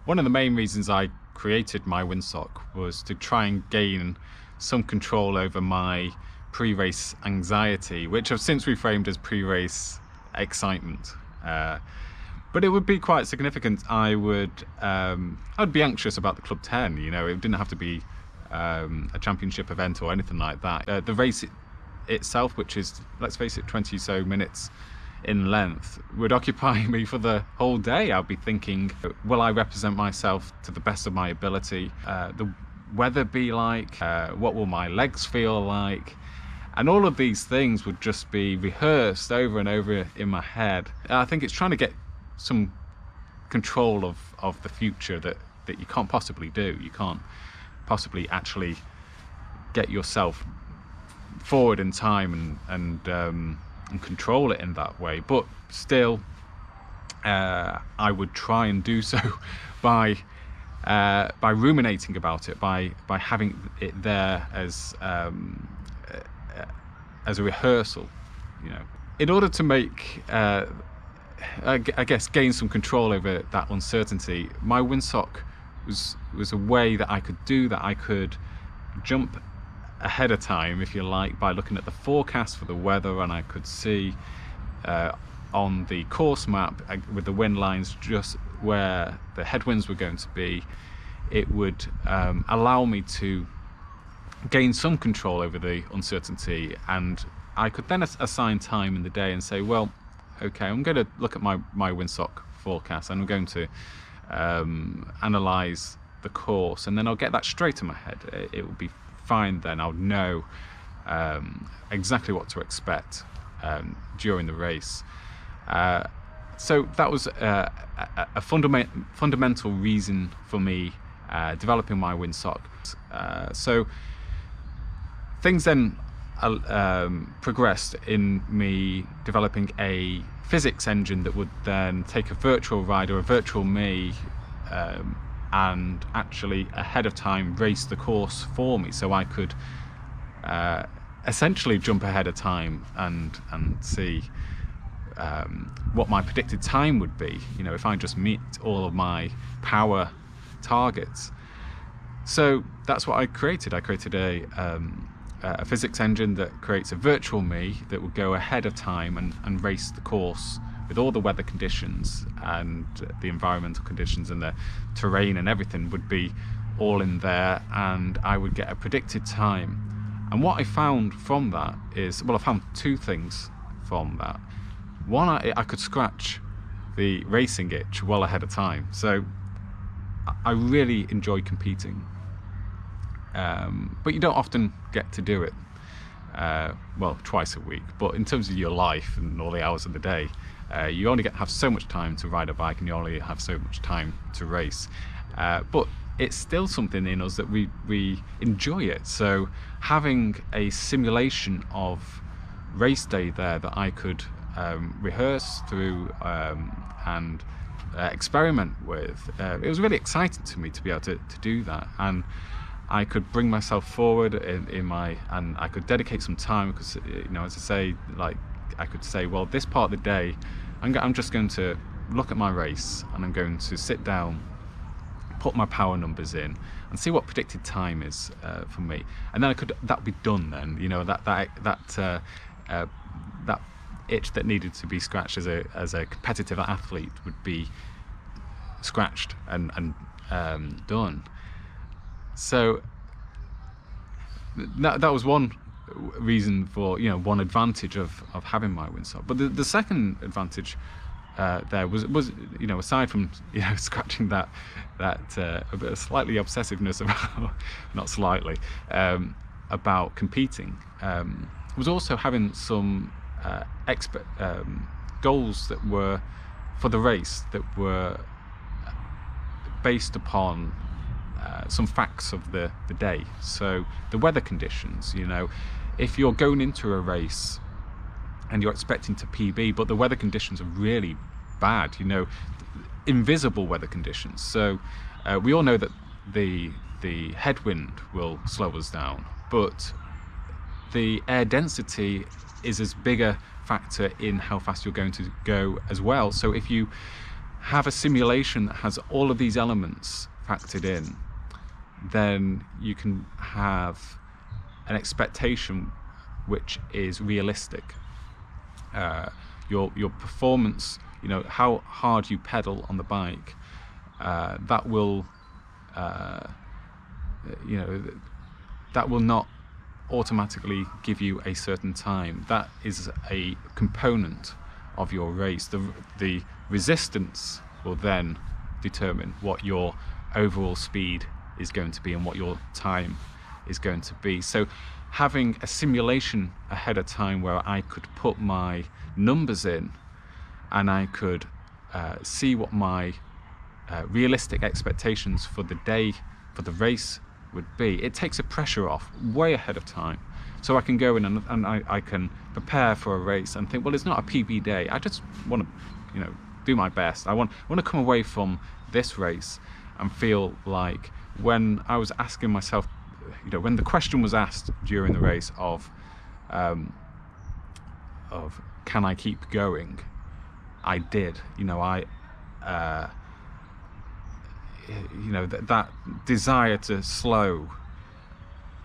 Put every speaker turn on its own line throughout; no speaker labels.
One of the main reasons I created my windsock was to try and gain some control over my pre-race anxiety, which I've since reframed as pre-race excitement. But it would be quite significant. I'd be anxious about the Club 10. You know, it didn't have to be a championship event or anything like that. The race itself, which is, let's face it, 20 so minutes in length, would occupy me for the whole day. I'll be thinking, will I represent myself to the best of my ability? The weather be like? What will my legs feel like? And all of these things would just be rehearsed over and over in my head. And I think it's trying to get some control of the future that you can't possibly do. You can't possibly actually get yourself forward in time and control it in that way. But still, I would try and do so by ruminating about it, by having it there as a rehearsal, you know, in order to make I guess gain some control over that uncertainty. My windsock was a way that I could do that. I could jump ahead of time, if you like, by looking at the forecast for the weather, and I could see on the course map with the wind lines just where the headwinds were going to be. It would allow me to gain some control over the uncertainty, and I could then assign time in the day and say, well, okay, I'm going to look at my windsock forecast, and I'm going to analyze the course, and then I'll get that straight in my head. It will be fine then. I'll know exactly what to expect during the race. So that was a fundamental reason for me developing my windsock. So things then progressed in me developing a physics engine that would then take a virtual rider, a virtual me, and actually ahead of time race the course for me, so I could essentially jump ahead of time and see what my predicted time would be, you know, if I just meet all of my power targets. So that's what I created. I created a physics engine that creates a virtual me that would go ahead of time and race the course with all the weather conditions and the environmental conditions, and the terrain and everything would be all in there, and I would get a predicted time. And what I found from that is, well, I found two things from that. One, I could scratch the racing itch well ahead of time. So I really enjoy competing. But you don't often get to do it, well, twice a week. But in terms of your life and all the hours of the day, you only have so much time to ride a bike, and you only have so much time to race. But it's still something in us that we enjoy it. So having a simulation of race day there that I could rehearse through and experiment with, it was really exciting to me to be able to do that. And I could bring myself forward and I could dedicate some time, because, you know, as I say, like, I could say, well, this part of the day I'm just going to look at my race, and I'm going to sit down, put my power numbers in, and see what predicted time is for me. And then that'd be done then, you know, that itch that needed to be scratched as a competitive athlete would be scratched and done. So that was one reason for, you know, one advantage of having my windsock. But the second advantage there was, you know, aside from, you know, scratching that a bit of slightly obsessiveness about, not slightly, about competing, was also having some goals that were for the race, that were based upon some facts of the day. So the weather conditions, you know, if you're going into a race and you're expecting to PB, but the weather conditions are really bad, you know, invisible weather conditions. So we all know that the headwind will slow us down, but the air density is as big a factor in how fast you're going to go as well. So if you have a simulation that has all of these elements factored in, then you can have an expectation which is realistic. Your performance, you know, how hard you pedal on the bike, that will you know, that will not automatically give you a certain time. That is a component of your race. The resistance will then determine what your overall speed is going to be and what your time is going to be. So having a simulation ahead of time where I could put my numbers in and I could see what my realistic expectations for the day, for the race would be, it takes the pressure off way ahead of time. So I can go in and I can prepare for a race and think, well, it's not a PB day. I just want to, you know, do my best. I want to come away from this race and feel like, when I was asking myself, you know, when the question was asked during the race of can I keep going, I did. You know, you know, that desire to slow,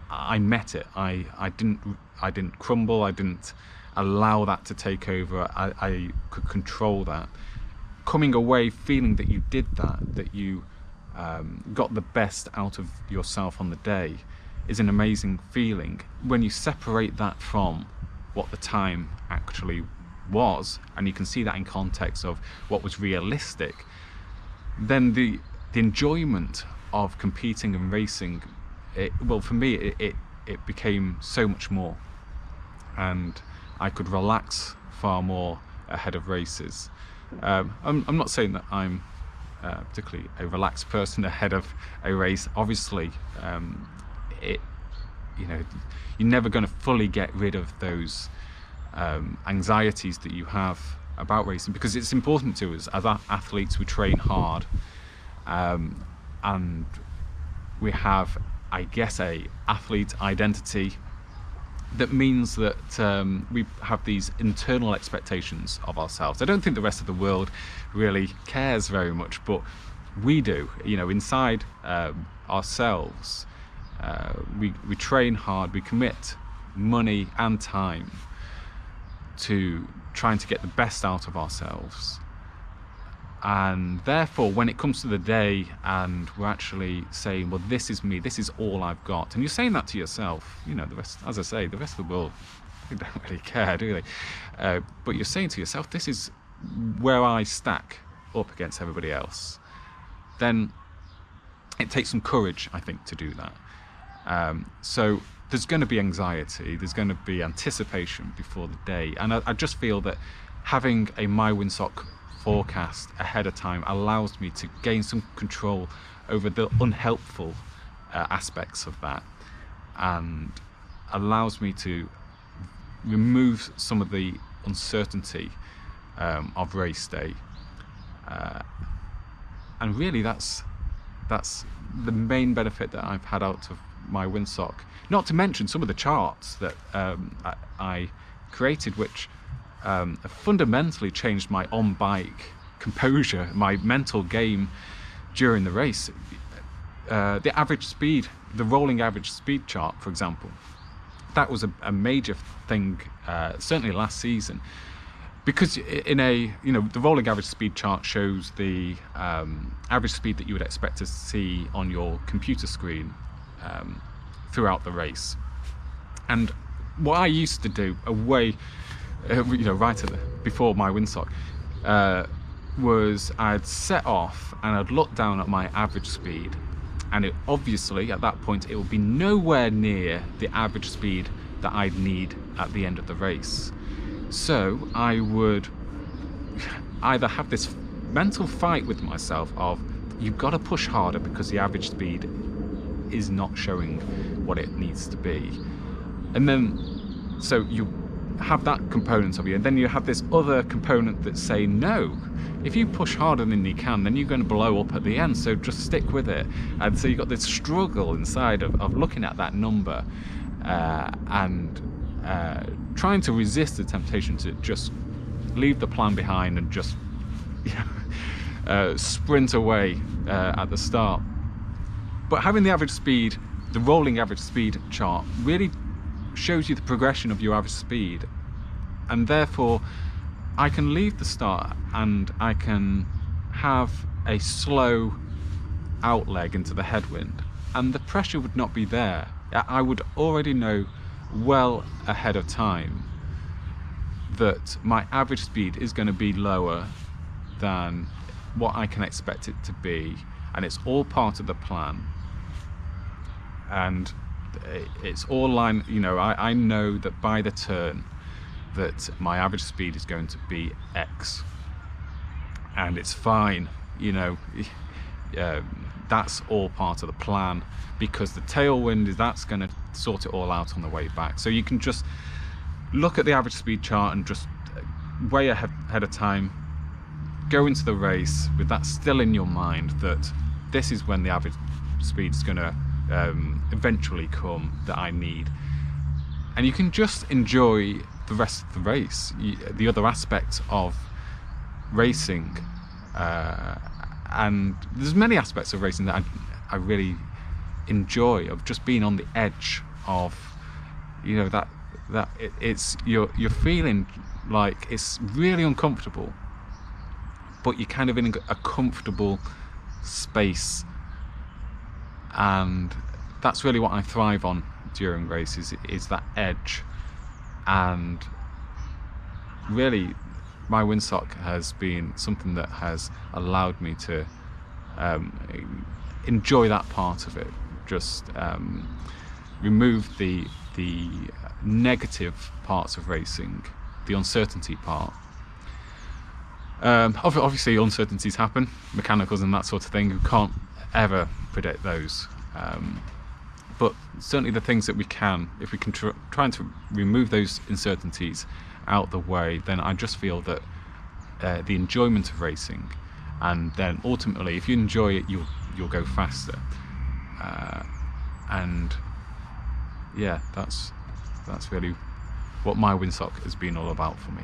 I met it. I didn't crumble. I didn't allow that to take over. I could control that. Coming away feeling that you did that, that you got the best out of yourself on the day, is an amazing feeling. When you separate that from what the time actually was, and you can see that in context of what was realistic, then the enjoyment of competing and racing, well, for me, it became so much more, and I could relax far more ahead of races. I'm not saying that I'm particularly a relaxed person ahead of a race. Obviously, you know, you're never going to fully get rid of those anxieties that you have about racing, because it's important to us as athletes. We train hard, and we have, I guess, a athlete identity that means that we have these internal expectations of ourselves. I don't think the rest of the world really cares very much, but we do. You know, inside ourselves, we train hard, we commit money and time to trying to get the best out of ourselves. And therefore, when it comes to the day and we're actually saying, well, this is me, this is all I've got, and you're saying that to yourself, you know, the rest, as I say, the rest of the world, they don't really care, do they? But you're saying to yourself, this is where I stack up against everybody else. Then it takes some courage, I think, to do that. So there's going to be anxiety, there's going to be anticipation before the day, and I just feel that having a My Windsock forecast ahead of time allows me to gain some control over the unhelpful aspects of that, and allows me to remove some of the uncertainty of race day, and really that's the main benefit that I've had out of My Windsock. Not to mention some of the charts that I created, which fundamentally changed my on-bike composure, my mental game during the race. The average speed, the rolling average speed chart, for example, that was a major thing, certainly last season, because in a, you know, the rolling average speed chart shows the average speed that you would expect to see on your computer screen throughout the race. And what I used to do you know, right before My Windsock, was I'd set off and I'd look down at my average speed, and it obviously at that point it would be nowhere near the average speed that I'd need at the end of the race. So I would either have this mental fight with myself of, you've got to push harder because the average speed is not showing what it needs to be, and then so you have that component of you, and then you have this other component that's saying, no, if you push harder than you can, then you're going to blow up at the end, so just stick with it. And so you've got this struggle inside of looking at that number and trying to resist the temptation to just leave the plan behind and just, you sprint away at the start. But having the average speed, the rolling average speed chart, really shows you the progression of your average speed, and therefore I can leave the start and I can have a slow outleg into the headwind, and the pressure would not be there. I would already know well ahead of time that my average speed is going to be lower than what I can expect it to be, and it's all part of the plan, and it's all line, you know, I know that by the turn that my average speed is going to be X, and it's fine, you know. That's all part of the plan, because the tailwind that's going to sort it all out on the way back. So you can just look at the average speed chart and just way ahead of time go into the race with that still in your mind, that this is when the average speed is going to eventually come that I need, and you can just enjoy the rest of the race, the other aspects of racing. And there's many aspects of racing that I really enjoy, of just being on the edge of, you know, that it's you're feeling like it's really uncomfortable, but you're kind of in a comfortable space, and that's really what I thrive on during races, is that edge. And really my windsock has been something that has allowed me to enjoy that part of it, just remove the negative parts of racing, the uncertainty part. Obviously uncertainties happen, mechanicals and that sort of thing, you can't ever predict those, but certainly the things that we can, if we can try to remove those uncertainties out the way, then I just feel that the enjoyment of racing, and then ultimately if you enjoy it, you'll go faster, and yeah, that's really what my windsock has been all about for me.